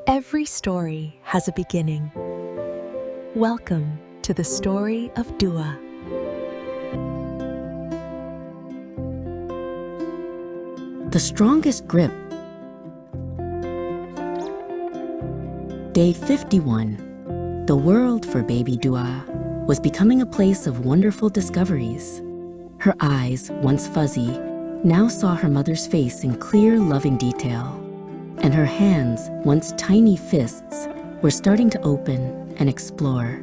Every story has a beginning. Welcome to the story of Dua. The strongest grip. Day 51. The world for baby Dua was becoming a place of wonderful discoveries. Her eyes, once fuzzy, now saw her mother's face in clear, loving detail. And her hands, once tiny fists, were starting to open and explore.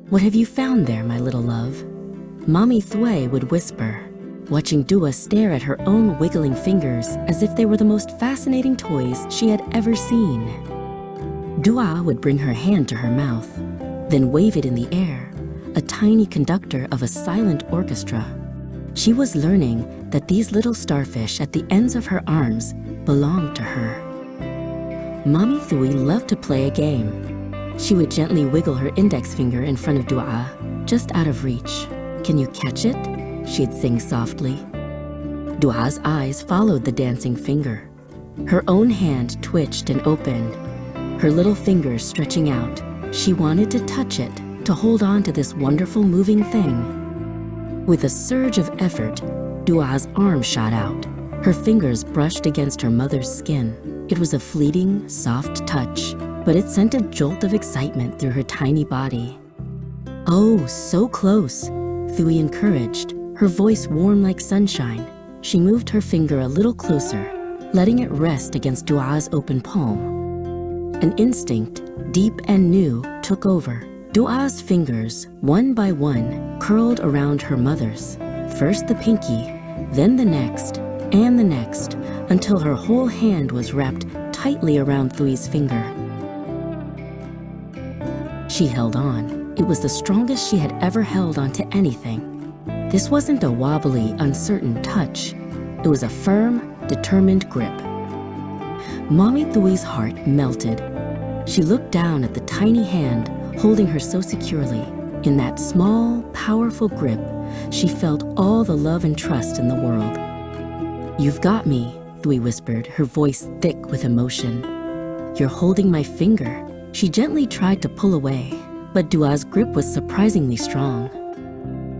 "What have you found there, my little love?" Mommy Thuy would whisper, watching Dua stare at her own wiggling fingers as if they were the most fascinating toys she had ever seen. Dua would bring her hand to her mouth, then wave it in the air, a tiny conductor of a silent orchestra. She was learning that these little starfish at the ends of her arms belonged to her. Mommy Thuy loved to play a game. She would gently wiggle her index finger in front of Dua, just out of reach. "Can you catch it?" she'd sing softly. Dua's eyes followed the dancing finger. Her own hand twitched and opened, her little fingers stretching out. She wanted to touch it, to hold on to this wonderful moving thing. With a surge of effort, Dua's arm shot out. Her fingers brushed against her mother's skin. It was a fleeting, soft touch, but it sent a jolt of excitement through her tiny body. "Oh, so close," Thuy encouraged, her voice warm like sunshine. She moved her finger a little closer, letting it rest against Dua's open palm. An instinct, deep and new, took over. Dua's fingers, one by one, curled around her mother's. First the pinky, then the next, and the next, until her whole hand was wrapped tightly around Thuy's finger. She held on. It was the strongest she had ever held onto anything. This wasn't a wobbly, uncertain touch. It was a firm, determined grip. Mommy Thuy's heart melted. She looked down at the tiny hand holding her so securely. In that small, powerful grip, she felt all the love and trust in the world. "You've got me," Thuy whispered, her voice thick with emotion. "You're holding my finger." She gently tried to pull away, but Dua's grip was surprisingly strong.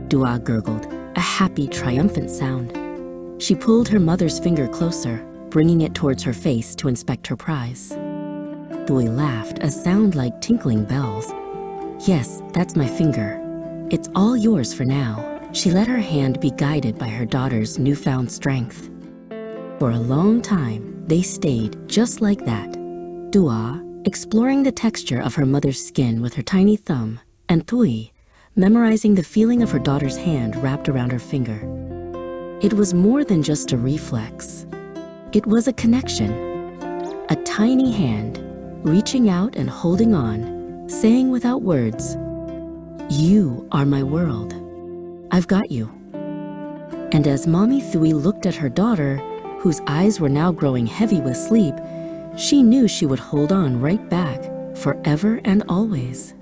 Dua gurgled, a happy, triumphant sound. She pulled her mother's finger closer, bringing it towards her face to inspect her prize. Thuy laughed, a sound like tinkling bells. "Yes, that's my finger. It's all yours for now." She let her hand be guided by her daughter's newfound strength. For a long time, they stayed just like that. Dua, exploring the texture of her mother's skin with her tiny thumb, and Thuy, memorizing the feeling of her daughter's hand wrapped around her finger. It was more than just a reflex. It was a connection. A tiny hand, reaching out and holding on, saying without words, "You are my world. I've got you." And as Mommy Thuy looked at her daughter, whose eyes were now growing heavy with sleep, she knew she would hold on right back, forever and always.